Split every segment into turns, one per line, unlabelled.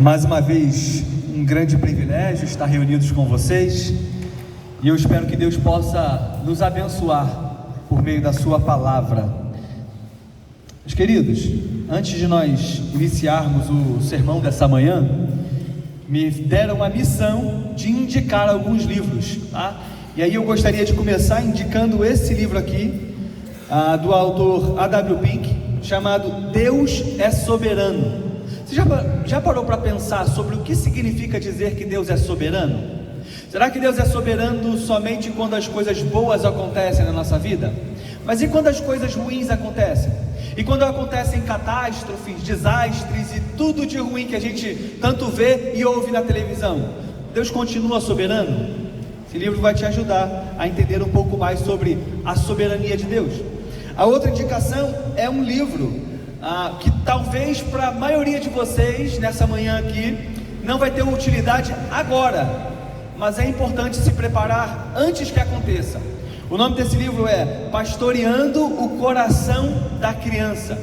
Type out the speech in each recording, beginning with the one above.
Mais uma vez, um grande privilégio estar reunidos com vocês, e eu espero que Deus possa nos abençoar por meio da sua palavra. Meus queridos, antes de nós iniciarmos o sermão dessa manhã, me deram a missão de indicar alguns livros, tá? E aí eu gostaria de começar indicando esse livro aqui, do autor A.W. Pink, chamado Deus é Soberano. Você já parou para pensar sobre o que significa dizer que Deus é soberano? Será que Deus é soberano somente quando as coisas boas acontecem na nossa vida? Mas e quando as coisas ruins acontecem? E quando acontecem catástrofes, desastres e tudo de ruim que a gente tanto vê e ouve na televisão? Deus continua soberano? Esse livro vai te ajudar a entender um pouco mais sobre a soberania de Deus. A outra indicação é um livro que talvez para a maioria de vocês nessa manhã aqui não vai ter utilidade agora, mas é importante se preparar antes que aconteça. O nome desse livro é Pastoreando o Coração da Criança.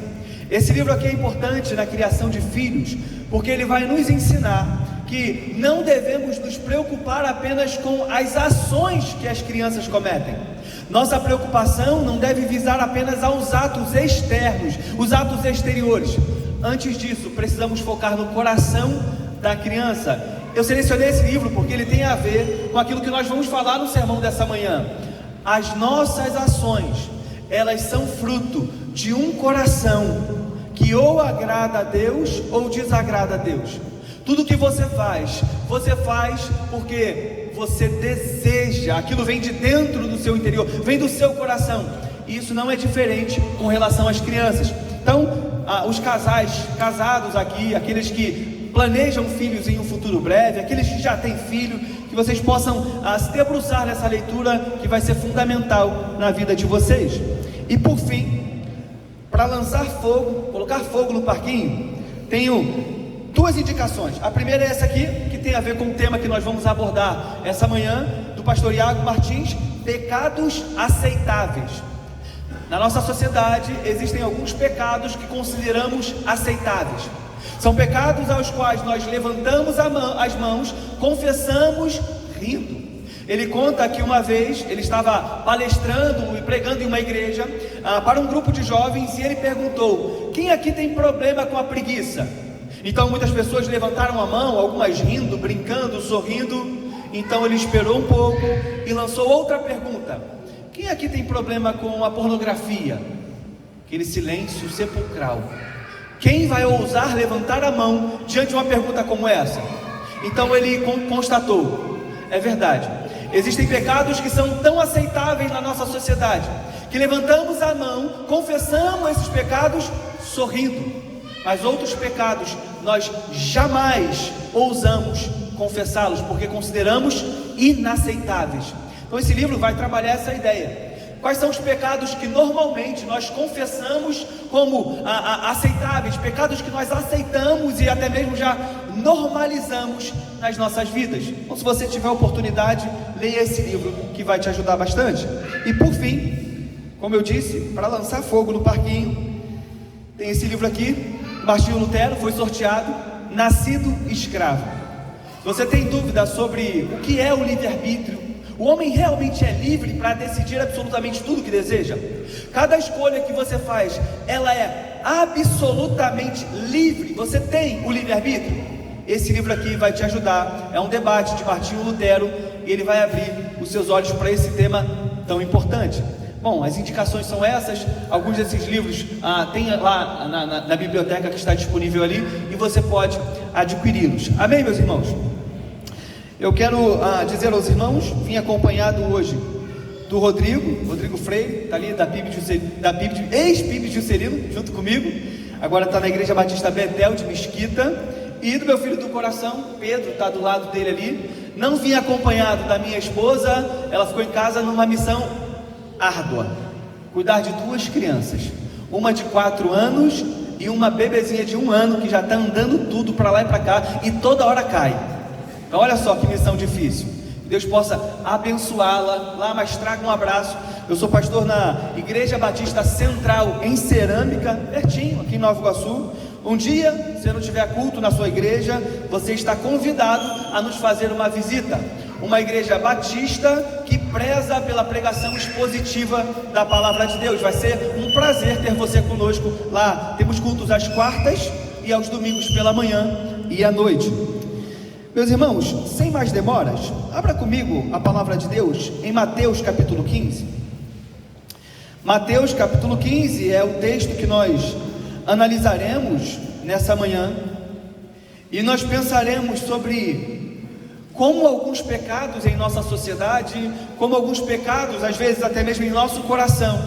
Esse livro aqui é importante na criação de filhos, porque ele vai nos ensinar que não devemos nos preocupar apenas com as ações que as crianças cometem. Nossa preocupação não deve visar apenas aos atos externos, os atos exteriores. Antes disso, precisamos focar no coração da criança. Eu selecionei esse livro porque ele tem a ver com aquilo que nós vamos falar no sermão dessa manhã. As nossas ações, elas são fruto de um coração que ou agrada a Deus ou desagrada a Deus. Tudo que você faz porque você deseja, aquilo vem de dentro do seu interior, vem do seu coração. E isso não é diferente com relação às crianças. Então, os casais casados aqui, aqueles que planejam filhos em um futuro breve, aqueles que já têm filho, que vocês possam se debruçar nessa leitura que vai ser fundamental na vida de vocês. E por fim, para lançar fogo, colocar fogo no parquinho, tenho duas indicações. A primeira é essa aqui, que tem a ver com o tema que nós vamos abordar essa manhã, do pastor Iago Martins: pecados aceitáveis. Na nossa sociedade existem alguns pecados que consideramos aceitáveis. São pecados aos quais nós levantamos as mãos, confessamos rindo. Ele conta que uma vez ele estava palestrando e pregando em uma igreja para um grupo de jovens, e ele perguntou: quem aqui tem problema com a preguiça? Então muitas pessoas levantaram a mão, algumas rindo, brincando, sorrindo. Então ele esperou um pouco e lançou outra pergunta: quem aqui tem problema com a pornografia? Aquele silêncio sepulcral. Quem vai ousar levantar a mão diante de uma pergunta como essa? Então ele constatou: é verdade, existem pecados que são tão aceitáveis na nossa sociedade, que levantamos a mão, confessamos esses pecados sorrindo, mas outros pecados nós jamais ousamos confessá-los, porque consideramos inaceitáveis. Então esse livro vai trabalhar essa ideia. Quais são os pecados que normalmente nós confessamos como aceitáveis, pecados que nós aceitamos e até mesmo já normalizamos nas nossas vidas? Então, se você tiver oportunidade, leia esse livro que vai te ajudar bastante. E por fim, como eu disse, para lançar fogo no parquinho, tem esse livro aqui, Martinho Lutero, foi sorteado, Nascido Escravo. Se você tem dúvida sobre o que é o livre-arbítrio, o homem realmente é livre para decidir absolutamente tudo que deseja? Cada escolha que você faz, ela é absolutamente livre. Você tem o livre-arbítrio? Esse livro aqui vai te ajudar. É um debate de Martinho Lutero, e ele vai abrir os seus olhos para esse tema tão importante. Bom, as indicações são essas. Alguns desses livros tem lá na biblioteca que está disponível ali, e você pode adquiri-los. Amém, meus irmãos? Eu quero dizer aos irmãos, vim acompanhado hoje do Rodrigo Freire, está ali da ex-PIB de Juscelino, junto comigo, agora está na Igreja Batista Betel de Mesquita, e do meu filho do coração, Pedro, está do lado dele ali. Não vim acompanhado da minha esposa, ela ficou em casa numa missão árdua, cuidar de duas crianças, uma de 4 anos e uma bebezinha de 1 ano, que já está andando tudo para lá e para cá, e toda hora cai. Então olha só que missão difícil. Deus possa abençoá-la lá, mas traga um abraço. Eu sou pastor na Igreja Batista Central em Cerâmica, pertinho, aqui em Nova Iguaçu. Um dia, se não tiver culto na sua igreja, você está convidado a nos fazer uma visita. Uma igreja batista que preza pela pregação expositiva da palavra de Deus. Vai ser um prazer ter você conosco lá. Temos cultos às quartas e aos domingos pela manhã e à noite. Meus irmãos, sem mais demoras, abra comigo a palavra de Deus em Mateus capítulo 15. Mateus capítulo 15 é o texto que nós analisaremos nessa manhã, e nós pensaremos sobre como alguns pecados em nossa sociedade, como alguns pecados, às vezes até mesmo em nosso coração,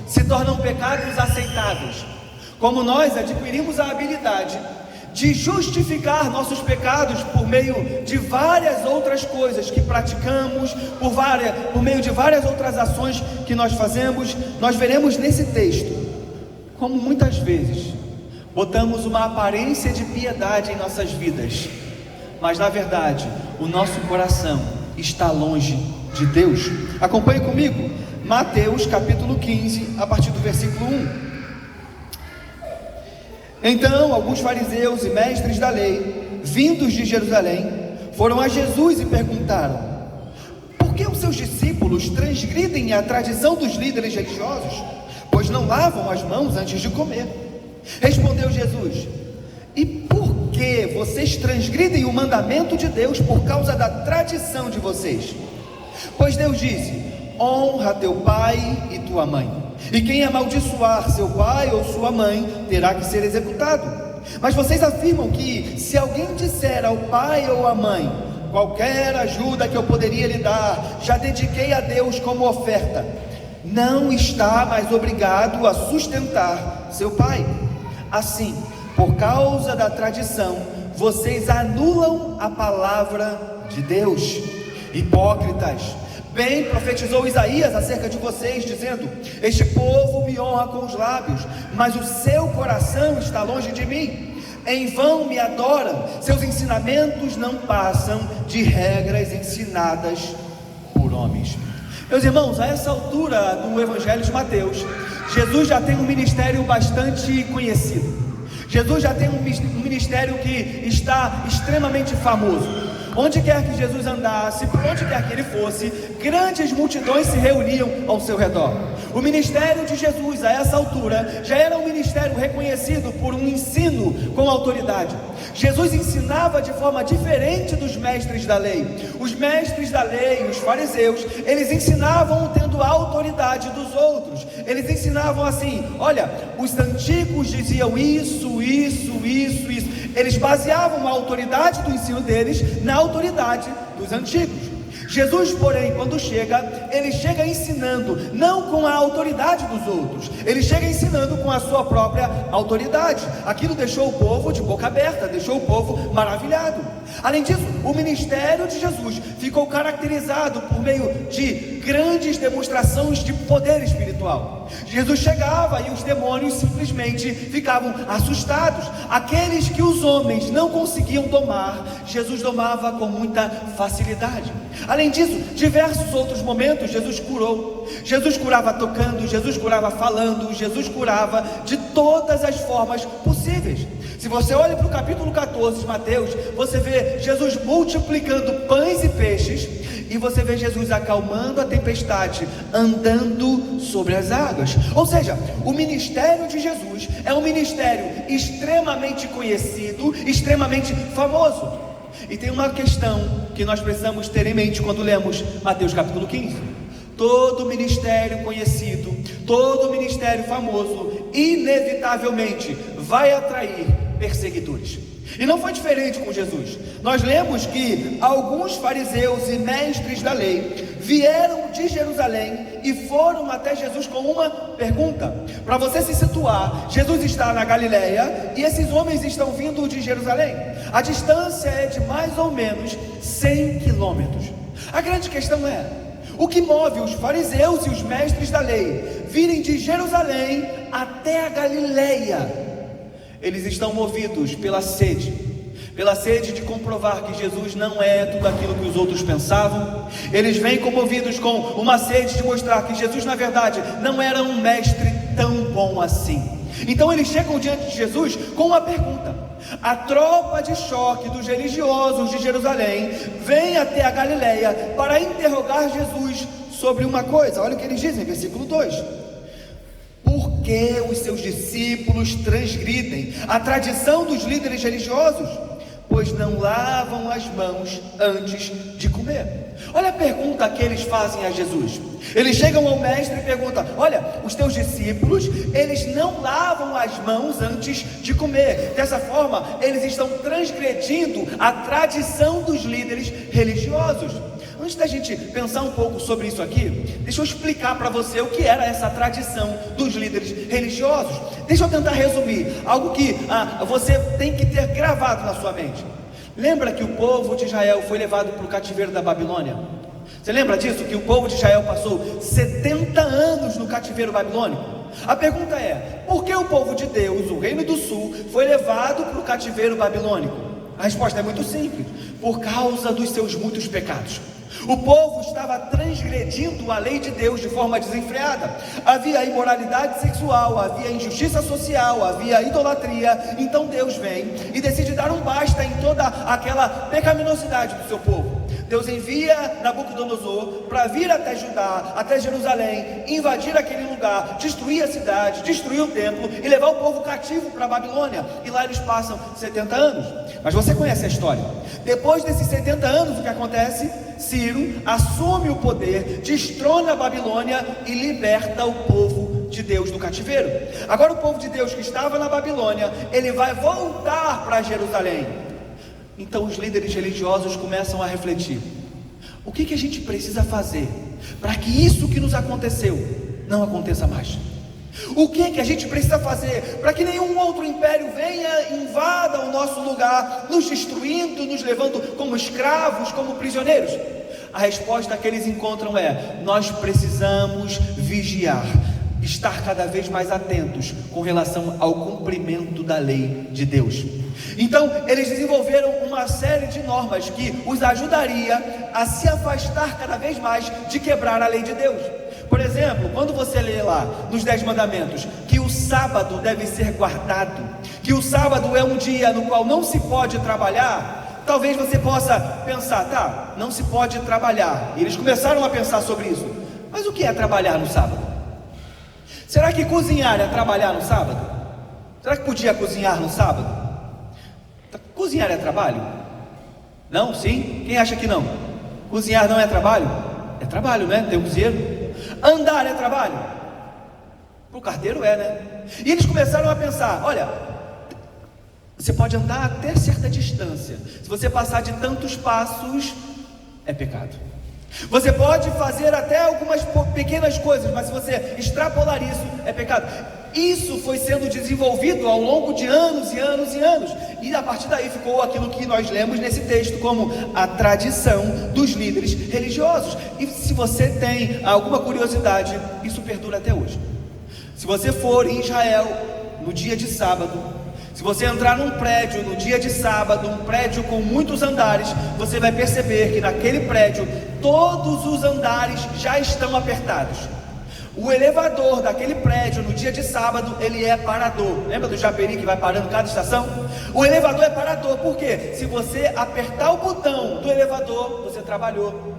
se tornam pecados aceitáveis, como nós adquirimos a habilidade de justificar nossos pecados por meio de várias outras coisas que praticamos, por meio de várias outras ações que nós fazemos. Nós veremos nesse texto como muitas vezes botamos uma aparência de piedade em nossas vidas, mas na verdade o nosso coração está longe de Deus. Acompanhe comigo, Mateus capítulo 15, a partir do versículo 1. Então alguns fariseus e mestres da lei, vindos de Jerusalém, foram a Jesus e perguntaram: por que os seus discípulos transgridem a tradição dos líderes religiosos, pois não lavam as mãos antes de comer? Respondeu Jesus: e por que vocês transgridem o mandamento de Deus por causa da tradição de vocês? Pois Deus disse: honra teu pai e tua mãe, e quem amaldiçoar seu pai ou sua mãe terá que ser executado. Mas vocês afirmam que se alguém disser ao pai ou à mãe: qualquer ajuda que eu poderia lhe dar, já dediquei a Deus como oferta, não está mais obrigado a sustentar seu pai. Assim, por causa da tradição, vocês anulam a palavra de Deus. Hipócritas, bem profetizou Isaías acerca de vocês, dizendo: este povo me honra com os lábios, mas o seu coração está longe de mim. Em vão me adoram, seus ensinamentos não passam de regras ensinadas por homens. Meus irmãos, a essa altura do Evangelho de Mateus, Jesus já tem um ministério bastante conhecido. Jesus já tem um ministério que está extremamente famoso. Onde quer que Jesus andasse, por onde quer que ele fosse, grandes multidões se reuniam ao seu redor. O ministério de Jesus, a essa altura, já era um ministério reconhecido por um ensino com autoridade. Jesus ensinava de forma diferente dos mestres da lei. Os mestres da lei, os fariseus, eles ensinavam tendo a autoridade dos outros. Eles ensinavam assim: olha, os antigos diziam isso. Eles baseavam a autoridade do ensino deles na autoridade dos antigos. Jesus, porém, quando chega, ele chega ensinando não com a autoridade dos outros, ele chega ensinando com a sua própria autoridade. Aquilo deixou o povo de boca aberta, deixou o povo maravilhado. Além disso, o ministério de Jesus ficou caracterizado por meio de grandes demonstrações de poder espiritual. Jesus chegava e os demônios simplesmente ficavam assustados. Aqueles que os homens não conseguiam domar, Jesus domava com muita facilidade. Além disso, diversos outros momentos Jesus curou. Jesus curava tocando, Jesus curava falando, Jesus curava de todas as formas possíveis. Se você olha para o capítulo 14 de Mateus, você vê Jesus multiplicando pães e peixes, e você vê Jesus acalmando a tempestade, andando sobre as águas. Ou seja, o ministério de Jesus é um ministério extremamente conhecido, extremamente famoso. E tem uma questão que nós precisamos ter em mente quando lemos Mateus capítulo 15. Todo ministério conhecido, todo ministério famoso, inevitavelmente vai atrair perseguidores. E não foi diferente com Jesus. Nós lemos que alguns fariseus e mestres da lei vieram de Jerusalém e foram até Jesus com uma pergunta. Para você se situar, Jesus está na Galileia e esses homens estão vindo de Jerusalém. A distância é de mais ou menos 100 quilômetros. A grande questão é: o que move os fariseus e os mestres da lei virem de Jerusalém até a Galileia? Eles estão movidos pela sede de comprovar que Jesus não é tudo aquilo que os outros pensavam. Eles vêm comovidos com uma sede de mostrar que Jesus, na verdade, não era um mestre tão bom assim. Então eles chegam diante de Jesus com uma pergunta. A tropa de choque dos religiosos de Jerusalém vem até a Galileia para interrogar Jesus sobre uma coisa. Olha o que eles dizem, versículo 2: por que os seus discípulos transgridem a tradição dos líderes religiosos? Pois não lavam as mãos antes de comer. Olha a pergunta que eles fazem a Jesus. Eles chegam ao mestre e perguntam: olha, os teus discípulos, eles não lavam as mãos antes de comer. Dessa forma, eles estão transgredindo a tradição dos líderes religiosos. Antes da gente pensar um pouco sobre isso aqui, deixa eu explicar para você o que era essa tradição dos líderes religiosos. Deixa eu tentar resumir algo que você tem que ter gravado na sua mente. Lembra que o povo de Israel foi levado para o cativeiro da Babilônia? Você lembra disso? Que o povo de Israel passou 70 anos no cativeiro babilônico? A pergunta é: por que o povo de Deus, o reino do sul, foi levado para o cativeiro babilônico? A resposta é muito simples: por causa dos seus muitos pecados. O povo estava transgredindo a lei de Deus de forma desenfreada. Havia imoralidade sexual, havia injustiça social, havia idolatria. Então Deus vem e decide dar um basta em toda aquela pecaminosidade do seu povo. Deus envia Nabucodonosor para vir até Judá, até Jerusalém, invadir aquele lugar, destruir a cidade, destruir o templo e levar o povo cativo para a Babilônia. E lá eles passam 70 anos. Mas você conhece a história. Depois desses 70 anos, o que acontece? Ciro assume o poder, destrona a Babilônia e liberta o povo de Deus do cativeiro. Agora o povo de Deus que estava na Babilônia, ele vai voltar para Jerusalém. Então os líderes religiosos começam a refletir: o que a gente precisa fazer para que isso que nos aconteceu não aconteça mais? O que a gente precisa fazer para que nenhum outro império venha e invada o nosso lugar, nos destruindo, nos levando como escravos, como prisioneiros? A resposta que eles encontram é: nós precisamos vigiar, estar cada vez mais atentos com relação ao cumprimento da lei de Deus. Então eles desenvolveram uma série de normas que os ajudaria a se afastar cada vez mais de quebrar a lei de Deus. Por exemplo, quando você lê lá nos 10 mandamentos que o sábado deve ser guardado, que o sábado é um dia no qual não se pode trabalhar, talvez você possa pensar: tá, não se pode trabalhar. E eles começaram a pensar sobre isso. Mas o que é trabalhar no sábado? Será que cozinhar é trabalhar no sábado? Será que podia cozinhar no sábado? Cozinhar é trabalho? Não? Sim? Quem acha que não? Cozinhar não é trabalho? É trabalho, né? Tem um cozinheiro. Andar é trabalho? Para o carteiro é, né? E eles começaram a pensar: olha, você pode andar até certa distância. Se você passar de tantos passos, é pecado. Você pode fazer até algumas pequenas coisas, mas se você extrapolar isso, é pecado. Isso foi sendo desenvolvido ao longo de anos e anos e anos. E a partir daí ficou aquilo que nós lemos nesse texto como a tradição dos líderes religiosos. E se você tem alguma curiosidade, isso perdura até hoje. Se você for em Israel no dia de sábado, se você entrar num prédio no dia de sábado, um prédio com muitos andares, você vai perceber que naquele prédio todos os andares já estão apertados. O elevador daquele prédio no dia de sábado, ele é parador. Lembra do Japeri que vai parando cada estação? O elevador é parador, por quê? Se você apertar o botão do elevador, você trabalhou.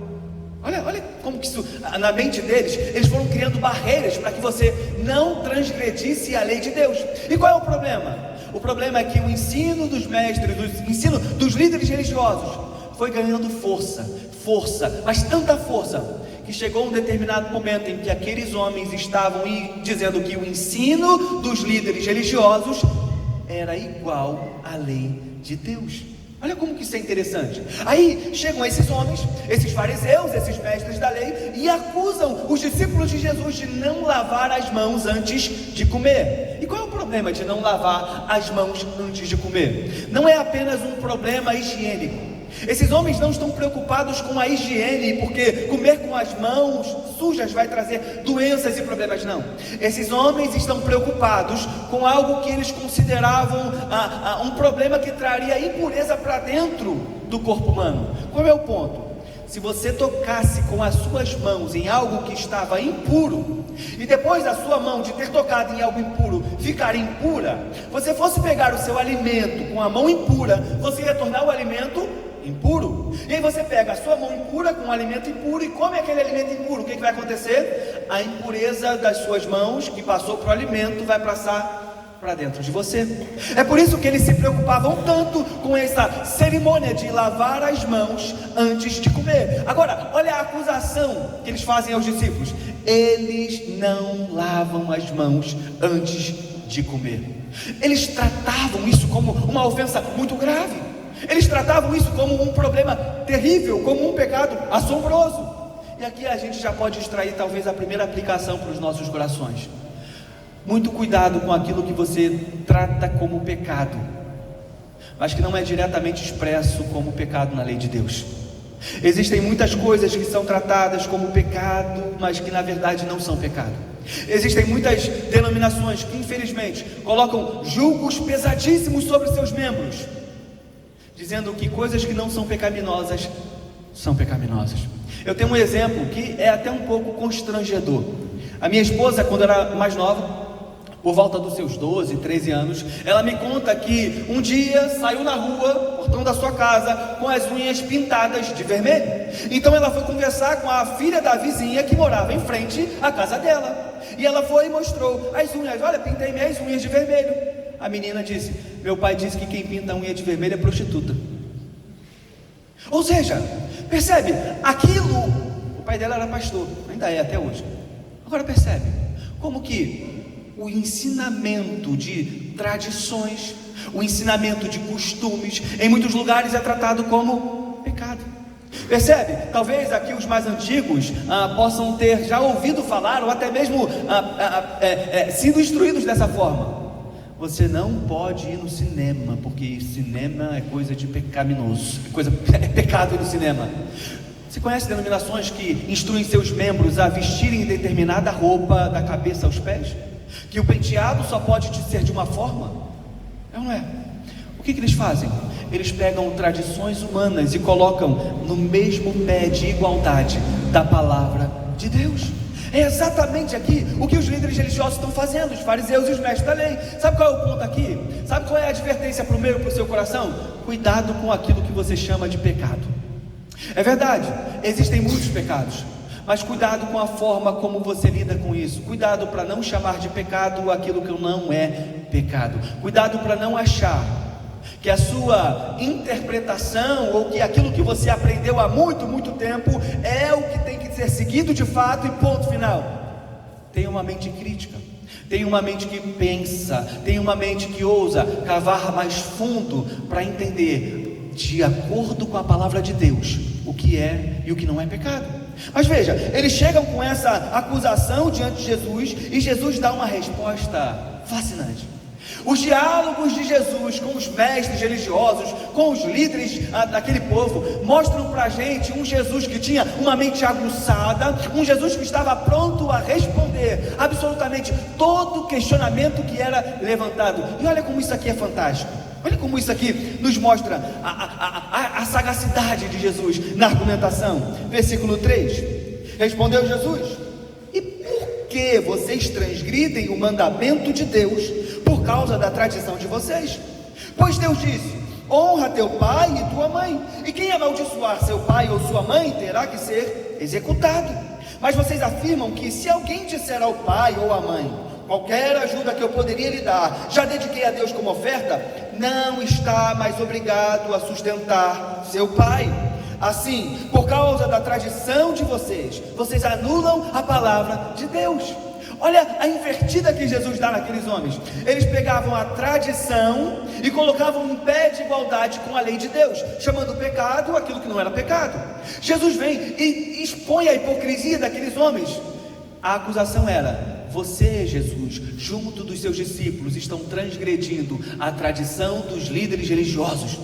Olha como que isso, na mente deles, eles foram criando barreiras para que você não transgredisse a lei de Deus. E qual é o problema? O problema é que o ensino dos mestres, o ensino dos líderes religiosos foi ganhando força, mas tanta força, que chegou um determinado momento em que aqueles homens estavam dizendo que o ensino dos líderes religiosos era igual à lei de Deus. Olha como que isso é interessante. Aí chegam esses homens, esses fariseus, esses mestres da lei, e acusam os discípulos de Jesus de não lavar as mãos antes de comer. E qual é o problema de não lavar as mãos antes de comer? Não é apenas um problema higiênico. Esses homens não estão preocupados com a higiene, porque comer com as mãos sujas vai trazer doenças e problemas, não. Esses homens estão preocupados com algo que eles consideravam um problema que traria impureza para dentro do corpo humano. Qual é o ponto?
se você tocasse com as suas mãos em algo que estava impuro, e depois da sua mão de ter tocado em algo impuro ficar impura, você fosse pegar o seu alimento com a mão impura, você ia tornar o alimento impuro. E aí você pega a sua mão impura com um alimento impuro e come aquele alimento impuro. O que vai acontecer? A impureza das suas mãos que passou para o alimento vai passar para dentro de você. É por isso que eles se preocupavam tanto com essa cerimônia de lavar as mãos antes de comer. Agora, olha a acusação que eles fazem aos discípulos: eles não lavam as mãos antes de comer. Eles tratavam isso como uma ofensa muito grave. Eles tratavam isso como um problema terrível, como um pecado assombroso. E aqui a gente já pode extrair talvez a primeira aplicação para os nossos corações. Muito cuidado com aquilo que você trata como pecado, mas que não é diretamente expresso como pecado na lei de Deus. Existem muitas coisas que são tratadas como pecado, mas que na verdade não são pecado. Existem muitas denominações que infelizmente colocam julgos pesadíssimos sobre seus membros, dizendo que coisas que não são pecaminosas são pecaminosas. Eu tenho um exemplo que é até um pouco constrangedor. A minha esposa, quando era mais nova, por volta dos seus 12, 13 anos, ela me conta que um dia saiu na rua, portão da sua casa, com as unhas pintadas de vermelho. Então ela foi conversar com a filha da vizinha que morava em frente à casa dela, e ela foi e mostrou as unhas: olha, pintei minhas unhas de vermelho. A menina disse: meu pai disse que quem pinta a unha de vermelho é prostituta. Ou seja, percebe, aquilo, o pai dela era pastor, ainda é até hoje. Agora percebe, como que o ensinamento de tradições, o ensinamento de costumes, em muitos lugares é tratado como pecado. Percebe? Talvez aqui os mais antigos possam ter já ouvido falar, ou até mesmo sido instruídos dessa forma: você não pode ir no cinema, porque cinema é coisa de pecaminoso, é pecado ir no cinema. Você conhece denominações que instruem seus membros a vestirem determinada roupa da cabeça aos pés? Que o penteado só pode ser de uma forma? É ou não é? O que eles fazem? Eles pegam tradições humanas e colocam no mesmo pé de igualdade da palavra de Deus. É exatamente aqui o que os líderes religiosos estão fazendo, os fariseus e os mestres da lei. Sabe qual é o ponto aqui? Sabe qual é a advertência para o meu e para o seu coração? Cuidado com aquilo que você chama de pecado. É verdade, existem muitos pecados, mas cuidado com a forma como você lida com isso. Cuidado para não chamar de pecado aquilo que não é pecado. Cuidado para não achar que a sua interpretação, ou que aquilo que você aprendeu há muito tempo, é o que tem que ser seguido de fato e ponto final. Tenha uma mente crítica, tenha uma mente que pensa, tenha uma mente que ousa cavar mais fundo para entender, de acordo com a palavra de Deus, o que é e o que não é pecado. Mas veja, eles chegam com essa acusação diante de Jesus, e Jesus dá uma resposta fascinante. Os diálogos de Jesus com os mestres religiosos, com os líderes daquele povo, mostram para a gente um Jesus que tinha uma mente aguçada, um Jesus que estava pronto a responder absolutamente todo questionamento que era levantado. E olha como isso aqui é fantástico. Olha como isso aqui nos mostra a sagacidade de Jesus na argumentação. Versículo 3: respondeu Jesus: e por que vocês transgridem o mandamento de Deus por causa da tradição de vocês? Pois Deus disse: honra teu pai e tua mãe, e quem amaldiçoar seu pai ou sua mãe terá que ser executado. Mas vocês afirmam que se alguém disser ao pai ou à mãe: qualquer ajuda que eu poderia lhe dar, já dediquei a Deus como oferta, não está mais obrigado a sustentar seu pai. Assim, por causa da tradição de vocês, vocês anulam a palavra de Deus. Olha a invertida que Jesus dá naqueles homens. Eles pegavam a tradição e colocavam em pé de igualdade com a lei de Deus, chamando pecado aquilo que não era pecado. Jesus vem e expõe a hipocrisia daqueles homens. A acusação era: você, Jesus, junto dos seus discípulos, estão transgredindo a tradição dos líderes religiosos.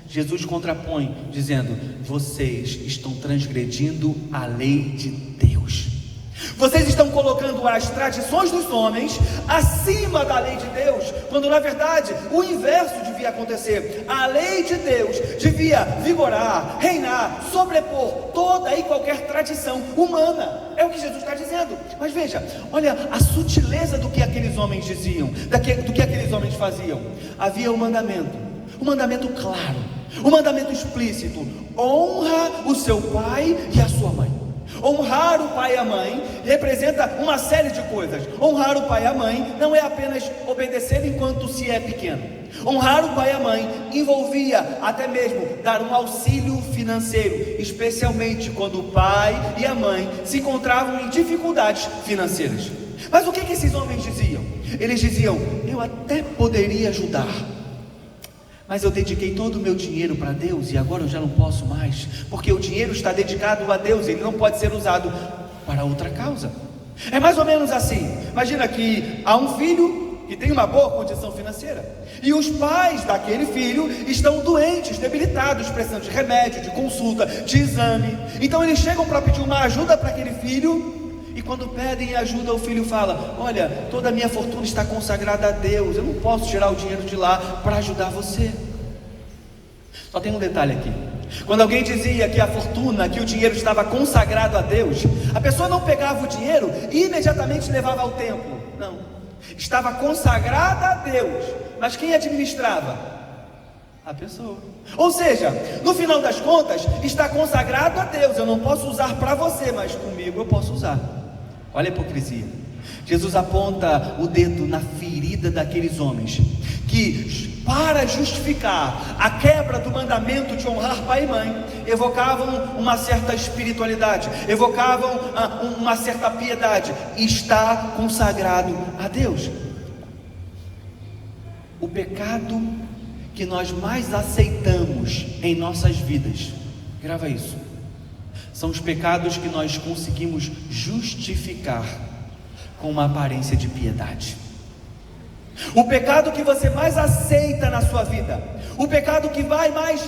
Jesus contrapõe, dizendo: vocês estão transgredindo a lei de Deus. Vocês estão colocando as tradições dos homens acima da lei de Deus, quando na verdade o inverso devia devia acontecer. A lei de Deus devia vigorar, reinar, sobrepor toda e qualquer tradição humana. É o que Jesus está dizendo. Mas veja, olha a sutileza do que aqueles homens diziam, do que aqueles homens faziam. Havia um mandamento claro, um mandamento explícito: honra o seu pai e a sua mãe. Honrar o pai e a mãe representa uma série de coisas. Honrar o pai e a mãe não é apenas obedecer enquanto se é pequeno. Honrar o pai e a mãe envolvia até mesmo dar um auxílio financeiro, especialmente quando o pai e a mãe se encontravam em dificuldades financeiras. Mas o que esses homens diziam? Eles diziam: eu até poderia ajudar, mas eu dediquei todo o meu dinheiro para Deus e agora eu já não posso mais, porque o dinheiro está dedicado a Deus, ele não pode ser usado para outra causa. É mais ou menos assim. Imagina que há um filho que tem uma boa condição financeira, e os pais daquele filho estão doentes, debilitados, precisando de remédio, de consulta, de exame. Então eles chegam para pedir uma ajuda para aquele filho, e quando pedem ajuda, o filho fala: olha, toda a minha fortuna está consagrada a Deus, eu não posso tirar o dinheiro de lá para ajudar você. Só tem um detalhe aqui: quando alguém dizia que a fortuna, que o dinheiro estava consagrado a Deus, a pessoa não pegava o dinheiro e imediatamente levava ao templo. Não, estava consagrada a Deus, mas quem administrava? A pessoa. Ou seja, no final das contas, está consagrado a Deus, eu não posso usar para você, mas comigo eu posso usar. Olha a hipocrisia. Jesus aponta o dedo na ferida daqueles homens que, para justificar a quebra do mandamento de honrar pai e mãe, evocavam uma certa espiritualidade, evocavam uma certa piedade. Está consagrado a Deus. O pecado que nós mais aceitamos em nossas vidas, grava isso, são os pecados que nós conseguimos justificar com uma aparência de piedade. O pecado que você mais aceita na sua vida, o pecado que vai mais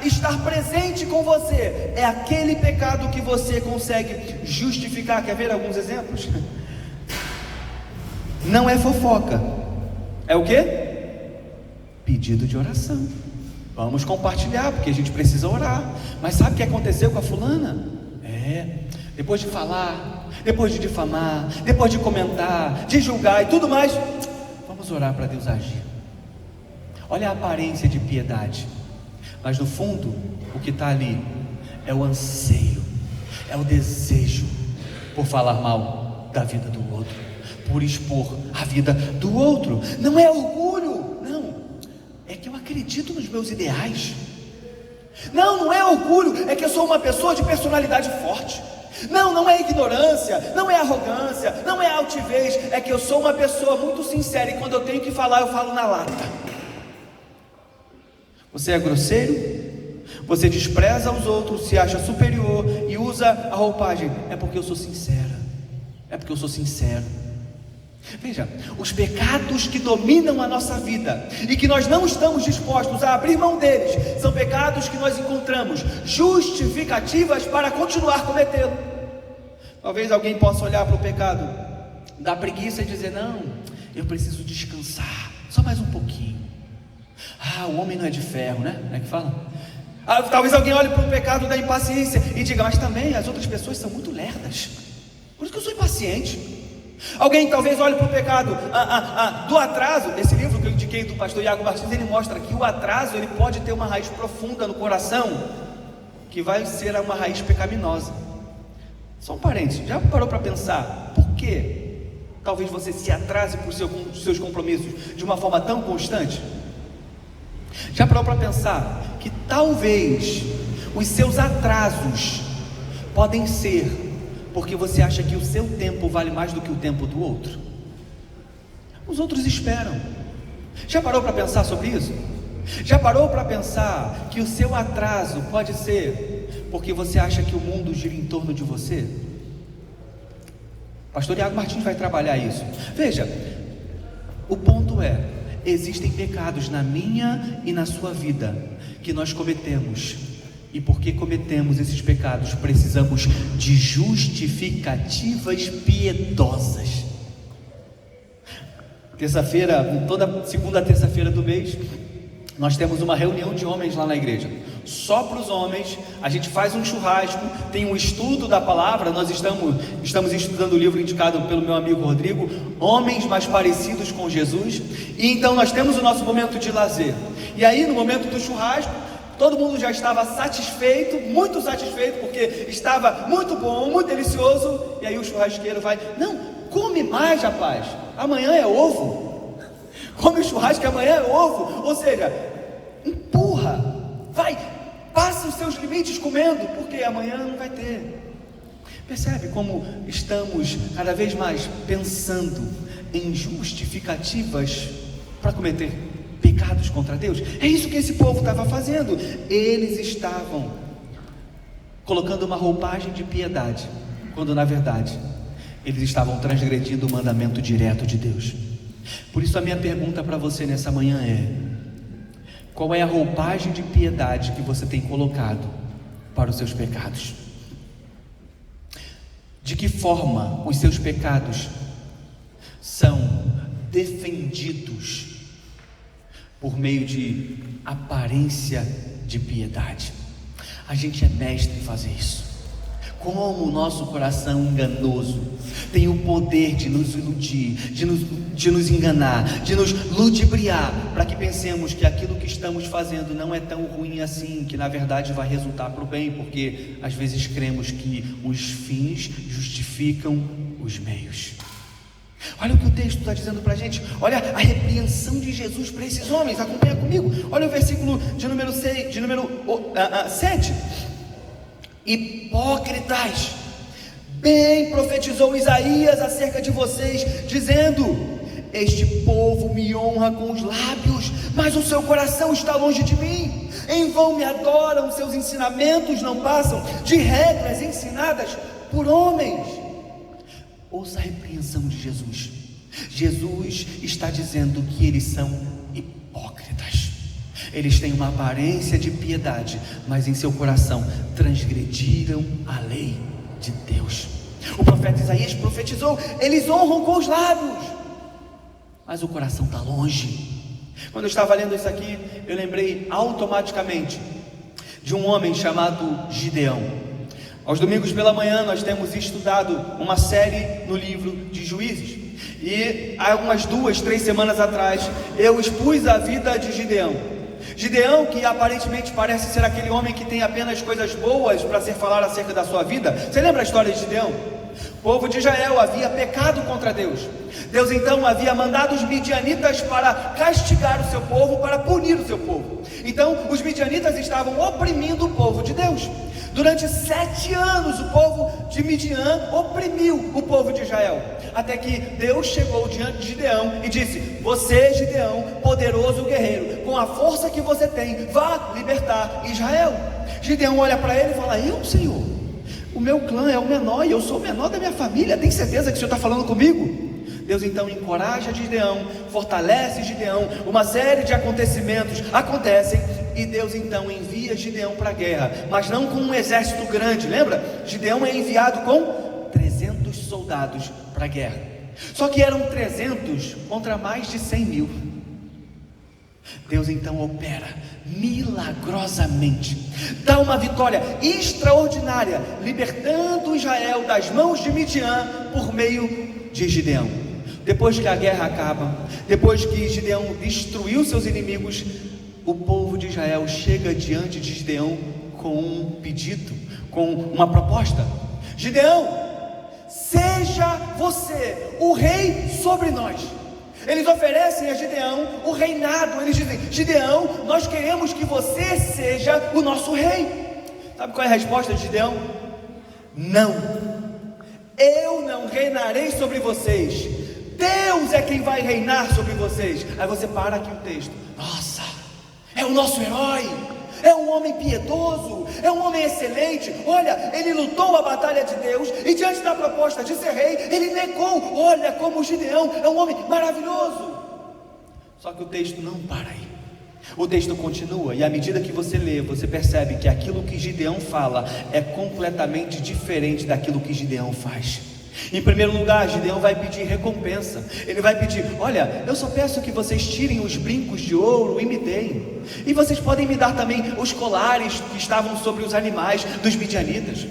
estar presente com você, é aquele pecado que você consegue justificar. Quer ver alguns exemplos? Não é fofoca, é o quê? Pedido de oração. Vamos compartilhar, porque a gente precisa orar. Mas sabe o que aconteceu com a fulana? Depois de falar, depois de difamar, depois de comentar, de julgar e tudo mais, vamos orar para Deus agir. Olha a aparência de piedade, mas no fundo, o que está ali é o anseio, é o desejo por falar mal da vida do outro, por expor a vida do outro. Não é orgulho, não, é que eu acredito nos meus ideais. Não é orgulho, é que eu sou uma pessoa de personalidade forte. Não é ignorância, não é arrogância, não é altivez, é que eu sou uma pessoa muito sincera, e quando eu tenho que falar, eu falo na lata. Você é grosseiro, você despreza os outros, se acha superior e usa a roupagem: é porque eu sou sincera, é porque eu sou sincero. Veja, os pecados que dominam a nossa vida e que nós não estamos dispostos a abrir mão deles, são pecados que nós encontramos justificativas para continuar cometê-lo. Talvez alguém possa olhar para o pecado da preguiça e dizer: não, eu preciso descansar, só mais um pouquinho. O homem não é de ferro, né? Não é que fala? Talvez alguém olhe para o pecado da impaciência e diga: mas também as outras pessoas são muito lerdas, por isso que eu sou impaciente. Alguém talvez olhe para o pecado do atraso. Esse livro que eu indiquei do pastor Iago Martins, ele mostra que o atraso, ele pode ter uma raiz profunda no coração, que vai ser uma raiz pecaminosa. Só um parênteses, já parou para pensar por que talvez você se atrase por seus compromissos de uma forma tão constante? Já parou para pensar que talvez os seus atrasos podem ser porque você acha que o seu tempo vale mais do que o tempo do outro? Os outros esperam. Já parou para pensar sobre isso? Já parou para pensar que o seu atraso pode ser porque você acha que o mundo gira em torno de você? Pastor Iago Martins vai trabalhar isso. Veja, o ponto é: existem pecados na minha e na sua vida que nós cometemos, e porque cometemos esses pecados, precisamos de justificativas piedosas. Terça-feira, toda segunda terça-feira do mês, nós temos uma reunião de homens lá na igreja, só para os homens. A gente faz um churrasco, tem um estudo da palavra. Nós estamos estudando o livro indicado pelo meu amigo Rodrigo, Homens Mais Parecidos com Jesus. E então nós temos o nosso momento de lazer. E aí no momento do churrasco, todo mundo já estava satisfeito, muito satisfeito, porque estava muito bom, muito delicioso. E aí o churrasqueiro vai: não, come mais, rapaz, amanhã é ovo. Come o churrasco que amanhã é ovo. Ou seja, empurra, vai, passa os seus limites comendo, porque amanhã não vai ter. Percebe como estamos cada vez mais pensando em justificativas para cometer pecados contra Deus? É isso que esse povo estava fazendo. Eles estavam colocando uma roupagem de piedade, quando na verdade eles estavam transgredindo o mandamento direto de Deus. Por isso a minha pergunta para você nessa manhã é: qual é a roupagem de piedade que você tem colocado para os seus pecados? De que forma os seus pecados são defendidos por meio de aparência de piedade? A gente é mestre em fazer isso. Como o nosso coração enganoso tem o poder de nos iludir, de nos enganar, de nos ludibriar, para que pensemos que aquilo que estamos fazendo não é tão ruim assim, que na verdade vai resultar para o bem, porque às vezes cremos que os fins justificam os meios. Olha o que o texto está dizendo para a gente. Olha a repreensão de Jesus para esses homens. Acompanha comigo. Olha o versículo de número 7. Hipócritas, bem profetizou Isaías acerca de vocês, dizendo: este povo me honra com os lábios, mas o seu coração está longe de mim. Em vão me adoram, seus ensinamentos não passam de regras ensinadas por homens. Ouça a repreensão de Jesus. Jesus está dizendo que eles são hipócritas. Eles têm uma aparência de piedade, mas em seu coração transgrediram a lei de Deus. O profeta Isaías profetizou: eles honram com os lábios, mas o coração está longe. Quando eu estava lendo isso aqui, eu lembrei automaticamente de um homem chamado Gideão. Aos domingos pela manhã nós temos estudado uma série no livro de Juízes. E há umas 2-3 semanas atrás eu expus a vida de Gideão. Gideão, que aparentemente parece ser aquele homem que tem apenas coisas boas para ser falar acerca da sua vida. Você lembra a história de Gideão? O povo de Israel havia pecado contra Deus. Deus então havia mandado os midianitas para castigar o seu povo, para punir o seu povo. Então os midianitas estavam oprimindo o povo de Deus. Durante 7 anos o povo de Midian oprimiu o povo de Israel, até que Deus chegou diante de Gideão e disse: você, Gideão, poderoso guerreiro, com a força que você tem, vá libertar Israel. Gideão olha para ele e fala: eu, Senhor, o meu clã é o menor e eu sou o menor da minha família, tem certeza que o Senhor está falando comigo? Deus então encoraja Gideão, fortalece Gideão, uma série de acontecimentos acontecem, e Deus então envia Gideão para a guerra, mas não com um exército grande. Lembra? Gideão é enviado com 300 soldados para a guerra, só que eram 300 contra mais de 100 mil. Deus então opera milagrosamente, dá uma vitória extraordinária, libertando Israel das mãos de Midian por meio de Gideão. Depois que a guerra acaba, depois que Gideão destruiu seus inimigos, o povo de Israel chega diante de Gideão com um pedido, com uma proposta: Gideão, seja você o rei sobre nós. Eles oferecem a Gideão o reinado. Eles dizem: Gideão, nós queremos que você seja o nosso rei. Sabe qual é a resposta de Gideão? Não, eu não reinarei sobre vocês, Deus é quem vai reinar sobre vocês. Aí você para aqui o texto: nossa, é o nosso herói, é um homem piedoso, é um homem excelente. Olha, ele lutou a batalha de Deus e diante da proposta de ser rei, ele negou. Olha como Gideão é um homem maravilhoso. Só que o texto não para aí. O texto continua, e à medida que você lê, você percebe que aquilo que Gideão fala é completamente diferente daquilo que Gideão faz. Em primeiro lugar, Gideão vai pedir recompensa. Ele vai pedir: olha, eu só peço que vocês tirem os brincos de ouro e me deem, e vocês podem me dar também os colares que estavam sobre os animais dos midianitas.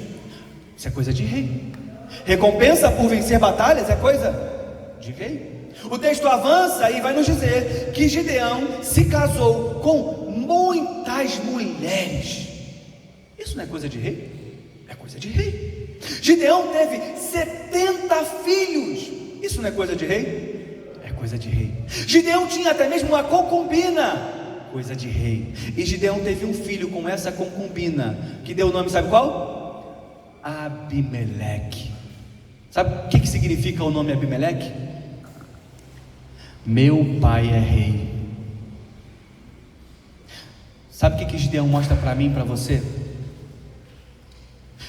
Isso é coisa de rei. Recompensa por vencer batalhas é coisa de rei. O texto avança e vai nos dizer que Gideão se casou com muitas mulheres. Isso não é coisa de rei? É coisa de rei. Gideão teve 70 filhos. Isso não é coisa de rei? É coisa de rei. Gideão tinha até mesmo uma concubina. Coisa de rei. E Gideão teve um filho com essa concubina, que deu o nome, sabe qual? Abimeleque. Sabe o que significa o nome Abimeleque? Meu pai é rei. Sabe o que Gideão mostra para mim e para você?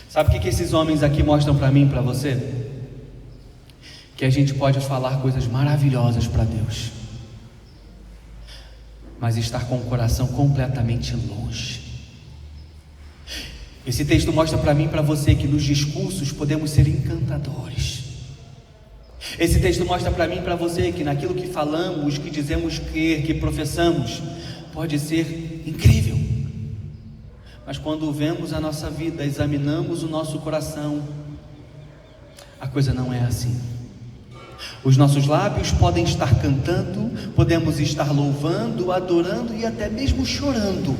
Sabe o que esses homens aqui mostram para mim e para você? Que a gente pode falar coisas maravilhosas para Deus, mas estar com o coração completamente longe. Esse texto mostra para mim e para você que nos discursos podemos ser encantadores. Esse texto mostra para mim e para você que naquilo que falamos, que dizemos crer, que professamos, pode ser incrível. Mas quando vemos a nossa vida, examinamos o nosso coração, a coisa não é assim. Os nossos lábios podem estar cantando, podemos estar louvando, adorando e até mesmo chorando.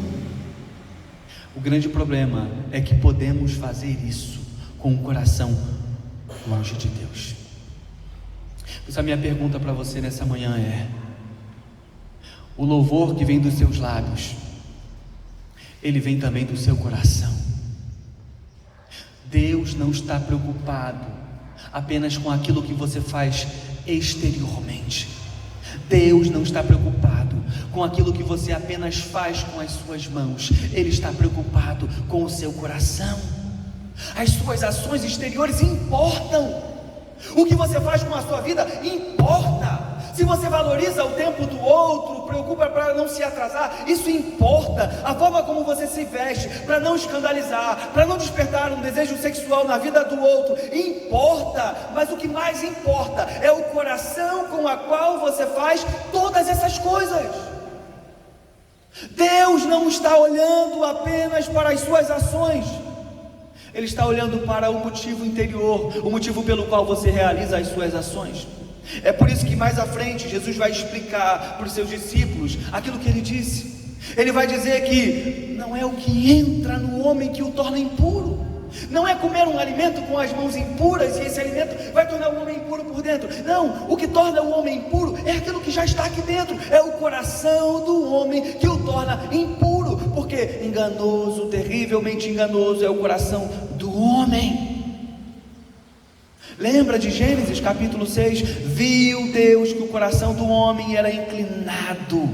O grande problema é que podemos fazer isso com o coração longe de Deus. Essa minha pergunta para você nessa manhã é: o louvor que vem dos seus lábios, ele vem também do seu coração? Deus não está preocupado apenas com aquilo que você faz exteriormente. Deus não está preocupado com aquilo que você apenas faz com as suas mãos. Ele está preocupado com o seu coração. As suas ações exteriores importam. O que você faz com a sua vida importa. Se você valoriza o tempo do outro, preocupa para não se atrasar, isso importa. A forma como você se veste, para não escandalizar, para não despertar um desejo sexual na vida do outro, importa. Mas o que mais importa é o coração com o qual você faz todas essas coisas. Deus não está olhando apenas para as suas ações, Ele está olhando para o motivo interior, o motivo pelo qual você realiza as suas ações. É por isso que mais à frente Jesus vai explicar para os seus discípulos aquilo que Ele disse. Ele vai dizer que não é o que entra no homem que o torna impuro, não é comer um alimento com as mãos impuras e esse alimento vai tornar o homem impuro por dentro. Não, o que torna o homem impuro é aquilo que já está aqui dentro, é o coração do homem que o torna impuro, porque enganoso, terrivelmente enganoso é o coração do homem. Lembra de Gênesis capítulo 6? Viu Deus que o coração do homem era inclinado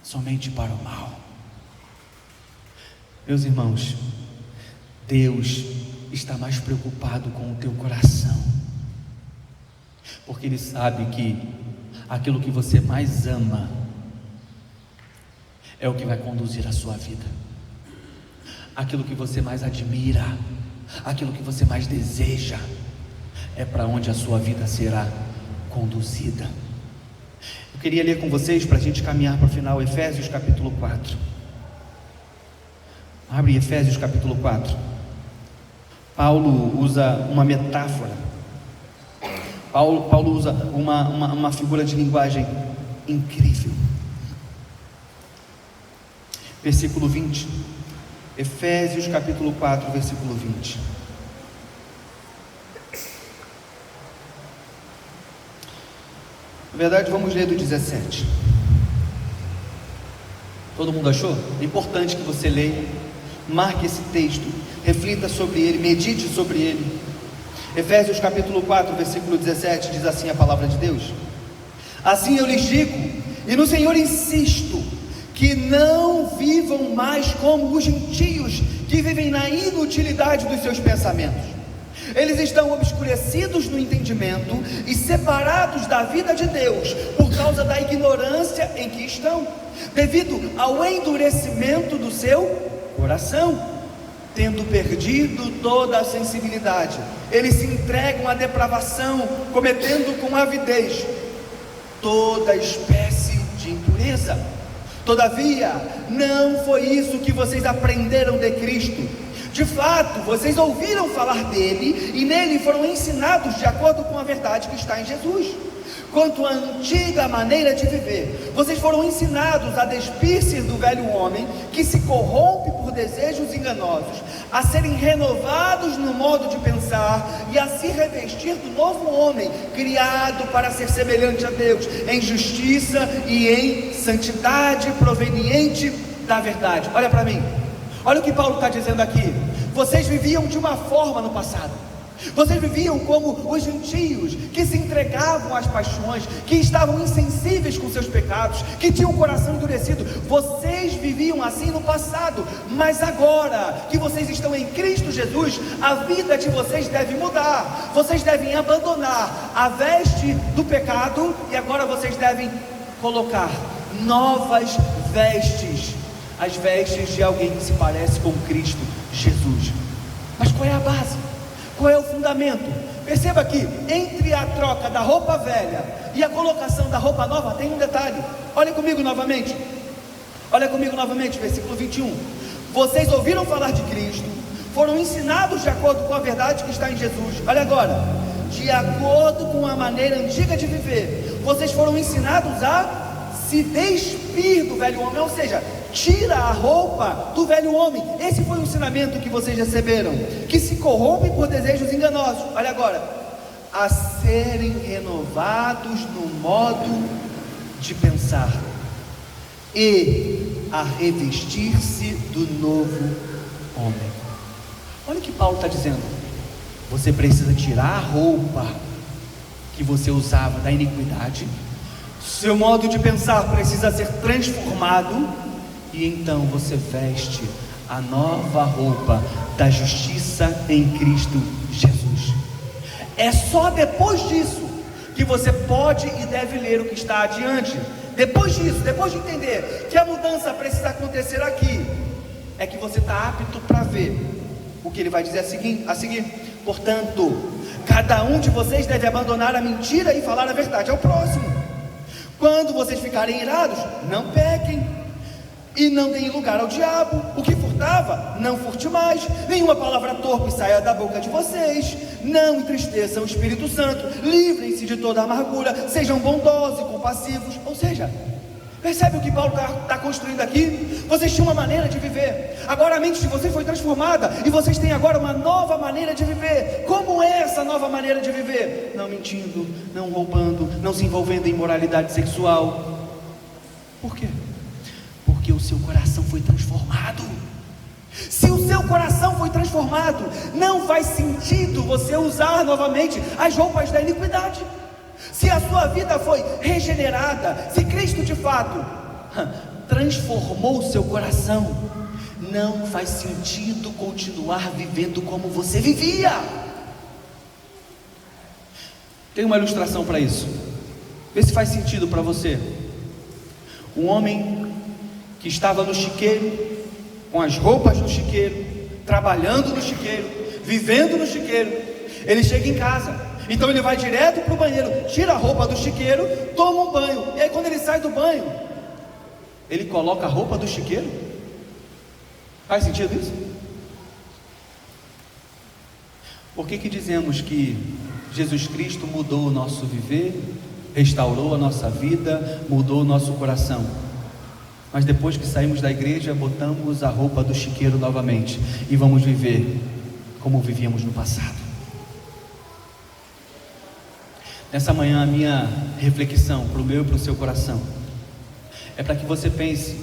somente para o mal. Meus irmãos, Deus está mais preocupado com o teu coração, porque Ele sabe que aquilo que você mais ama é o que vai conduzir a sua vida. Aquilo que você mais admira, aquilo que você mais deseja, é para onde a sua vida será conduzida. Eu queria ler com vocês, para a gente caminhar para o final, Efésios capítulo 4. Abre Efésios capítulo 4. Paulo usa uma metáfora. Paulo usa uma figura de linguagem incrível. Versículo 20. Efésios capítulo 4, versículo 20. Na verdade, vamos ler do 17. Todo mundo achou? É importante que você leia, marque esse texto, reflita sobre ele, medite sobre ele. Efésios capítulo 4, versículo 17, diz assim a palavra de Deus: assim eu lhes digo, e no Senhor insisto, que não vivam mais como os gentios, que vivem na inutilidade dos seus pensamentos. Eles estão obscurecidos no entendimento e separados da vida de Deus, por causa da ignorância em que estão, devido ao endurecimento do seu coração. tendo perdido toda a sensibilidade, eles se entregam à depravação, cometendo com avidez toda espécie de impureza. Todavia, não foi isso que vocês aprenderam de Cristo. De fato, vocês ouviram falar dele e nele foram ensinados de acordo com a verdade que está em Jesus. Quanto à antiga maneira de viver, vocês foram ensinados a despir-se do velho homem que se corrompe por desejos enganosos, a serem renovados no modo de pensar e a se revestir do novo homem, criado para ser semelhante a Deus, em justiça e em santidade proveniente da verdade. Olha para mim, olha o que Paulo está dizendo aqui. Vocês viviam de uma forma no passado. Vocês viviam como os gentios, que se entregavam às paixões, que estavam insensíveis com seus pecados, que tinham o coração endurecido. Vocês viviam assim no passado, mas agora que vocês estão em Cristo Jesus, a vida de vocês deve mudar. Vocês devem abandonar a veste do pecado e agora vocês devem colocar novas vestes, as vestes de alguém que se parece com Cristo Jesus. Mas qual é a base? Qual é o fundamento? Perceba que entre a troca da roupa velha e a colocação da roupa nova tem um detalhe. Olha comigo novamente, versículo 21. Vocês ouviram falar de Cristo, foram ensinados de acordo com a verdade que está em Jesus. Olha agora, de acordo com a maneira antiga de viver, vocês foram ensinados a se despir do velho homem, ou seja, tira a roupa do velho homem. Esse foi o ensinamento que vocês receberam, que se corrompe por desejos enganosos. Olha agora, a serem renovados no modo de pensar e a revestir-se do novo homem. Olha o que Paulo está dizendo. Você precisa tirar a roupa que você usava da iniquidade, seu modo de pensar precisa ser transformado, e então você veste a nova roupa da justiça em Cristo Jesus. É só depois disso que você pode e deve ler o que está adiante. Depois disso, depois de entender que a mudança precisa acontecer aqui, é que você está apto para ver o que ele vai dizer a seguir. Portanto, cada um de vocês deve abandonar a mentira e falar a verdade ao próximo. Quando vocês ficarem irados, não pequem e não deem lugar ao diabo. O que furtava, não furte mais. Nenhuma palavra torpe saia da boca de vocês. Não entristeçam o Espírito Santo. Livrem-se de toda amargura. Sejam bondosos e compassivos. Ou seja, percebe o que Paulo está construindo aqui? Vocês tinham uma maneira de viver, agora a mente de vocês foi transformada e vocês têm agora uma nova maneira de viver. Como é essa nova maneira de viver? Não mentindo, não roubando, não se envolvendo em imoralidade sexual. Por quê? Porque o seu coração foi transformado. Se o seu coração foi transformado, não faz sentido você usar novamente as roupas da iniquidade. Se a sua vida foi regenerada, se Cristo de fato transformou o seu coração, não faz sentido continuar vivendo como você vivia. Tem uma ilustração para isso. Vê se faz sentido para você. Um homem que estava no chiqueiro, com as roupas do chiqueiro, trabalhando no chiqueiro, vivendo no chiqueiro, ele chega em casa, então ele vai direto para o banheiro, tira a roupa do chiqueiro, toma um banho, e aí quando ele sai do banho, ele coloca a roupa do chiqueiro. Faz sentido isso? Por que dizemos que Jesus Cristo mudou o nosso viver, restaurou a nossa vida, mudou o nosso coração, mas depois que saímos da igreja, botamos a roupa do chiqueiro novamente e vamos viver como vivíamos no passado? Nessa manhã, a minha reflexão para o meu e para o seu coração é para que você pense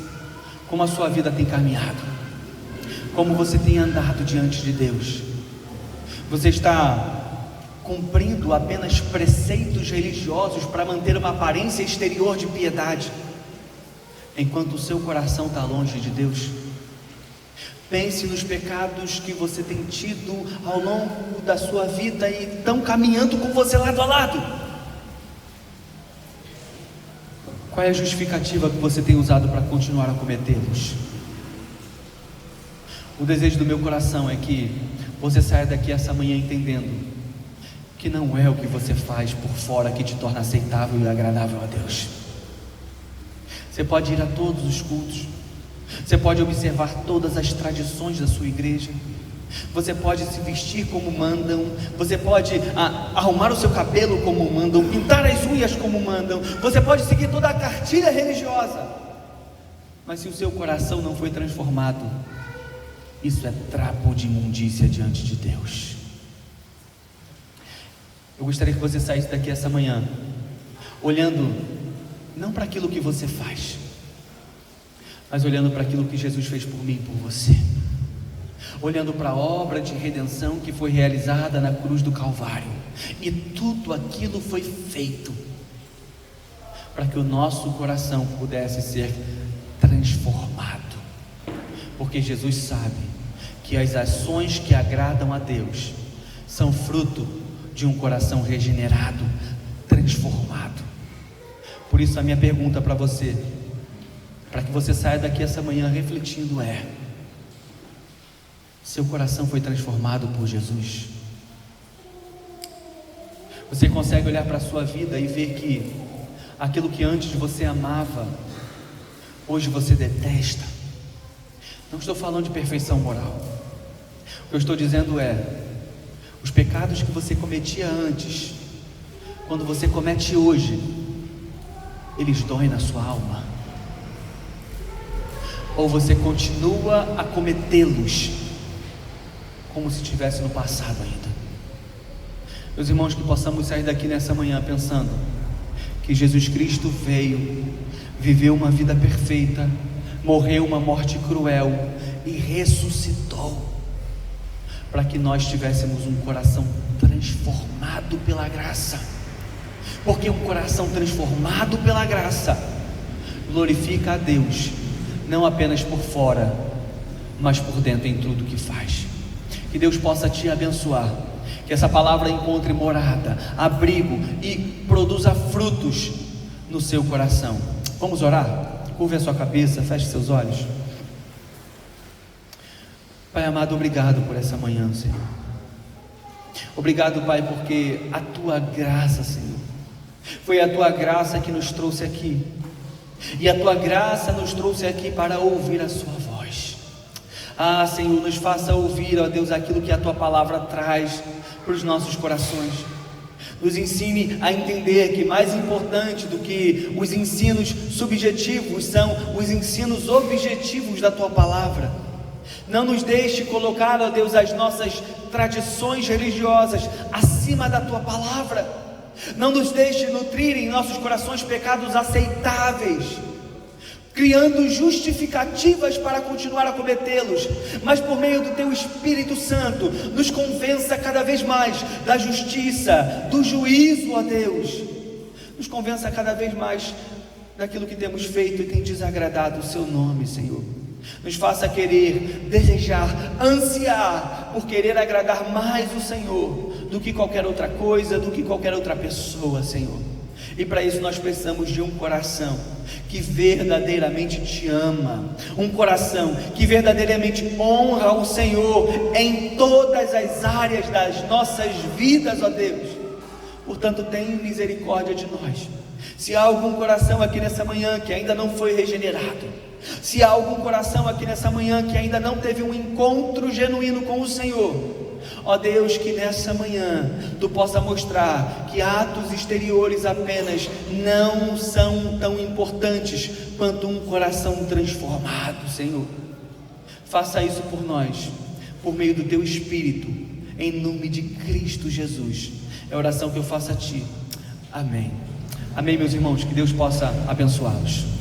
como a sua vida tem caminhado, como você tem andado diante de Deus. Você está cumprindo apenas preceitos religiosos para manter uma aparência exterior de piedade, enquanto o seu coração está longe de Deus? Pense nos pecados que você tem tido ao longo da sua vida e estão caminhando com você lado a lado. Qual é a justificativa que você tem usado para continuar a cometê-los?
O desejo do meu coração é que você saia daqui essa manhã entendendo que não é o que você faz por fora que te torna aceitável e agradável a Deus. Você pode ir a todos os cultos, você pode observar todas as tradições da sua igreja, você pode se vestir como mandam, você pode arrumar o seu cabelo como mandam, pintar as unhas como mandam, você pode seguir toda a cartilha religiosa, mas se o seu coração não foi transformado, isso é trapo de imundícia diante de Deus. Eu gostaria que você saísse daqui essa manhã olhando não para aquilo que você faz, mas olhando para aquilo que Jesus fez por mim e por você, olhando para a obra de redenção que foi realizada na cruz do Calvário, e tudo aquilo foi feito para que o nosso coração pudesse ser transformado, porque Jesus sabe que as ações que agradam a Deus são fruto de um coração regenerado, transformado. Por isso a minha pergunta para você, para que você saia daqui essa manhã refletindo é: seu coração foi transformado por Jesus? Você consegue olhar para a sua vida e ver que aquilo que antes você amava, hoje você detesta? Não estou falando de perfeição moral. O que eu estou dizendo é: os pecados que você cometia antes, quando você comete hoje, eles doem na sua alma? Ou você continua a cometê-los como se estivesse no passado ainda? Meus irmãos, que possamos sair daqui nessa manhã pensando que Jesus Cristo veio, viveu uma vida perfeita, morreu uma morte cruel e ressuscitou para que nós tivéssemos um coração transformado pela graça, porque um coração transformado pela graça glorifica a Deus, não apenas por fora, mas por dentro em tudo que faz. Que Deus possa te abençoar, que essa palavra encontre morada, abrigo e produza frutos no seu coração. Vamos orar? Curve a sua cabeça, feche seus olhos. Pai amado, obrigado por essa manhã, Senhor. Obrigado, Pai, porque a Tua graça, Senhor, foi a Tua graça que nos trouxe aqui, e a Tua graça nos trouxe aqui para ouvir a Sua voz. Senhor, nos faça ouvir, ó Deus, aquilo que a Tua palavra traz para os nossos corações. Nos ensine a entender que mais importante do que os ensinos subjetivos são os ensinos objetivos da Tua palavra. Não nos deixe colocar, ó Deus, as nossas tradições religiosas acima da Tua palavra. Não nos deixe nutrir em nossos corações pecados aceitáveis, criando justificativas para continuar a cometê-los, mas por meio do Teu Espírito Santo, nos convença cada vez mais da justiça, do juízo, ó Deus. Nos convença cada vez mais daquilo que temos feito e tem desagradado o Seu nome, Senhor. Nos faça querer, desejar, ansiar por querer agradar mais o Senhor do que qualquer outra coisa, do que qualquer outra pessoa, Senhor. E para isso nós precisamos de um coração que verdadeiramente te ama, um coração que verdadeiramente honra o Senhor em todas as áreas das nossas vidas, ó Deus. Portanto, tenha misericórdia de nós. Se há algum coração aqui nessa manhã que ainda não foi regenerado, se há algum coração aqui nessa manhã que ainda não teve um encontro genuíno com o Senhor, ó Deus, que nessa manhã Tu possa mostrar que atos exteriores apenas não são tão importantes quanto um coração transformado, Senhor. Faça isso por nós, por meio do Teu Espírito, em nome de Cristo Jesus. É a oração que eu faço a Ti. Amém. Amém, meus irmãos, que Deus possa abençoá-los.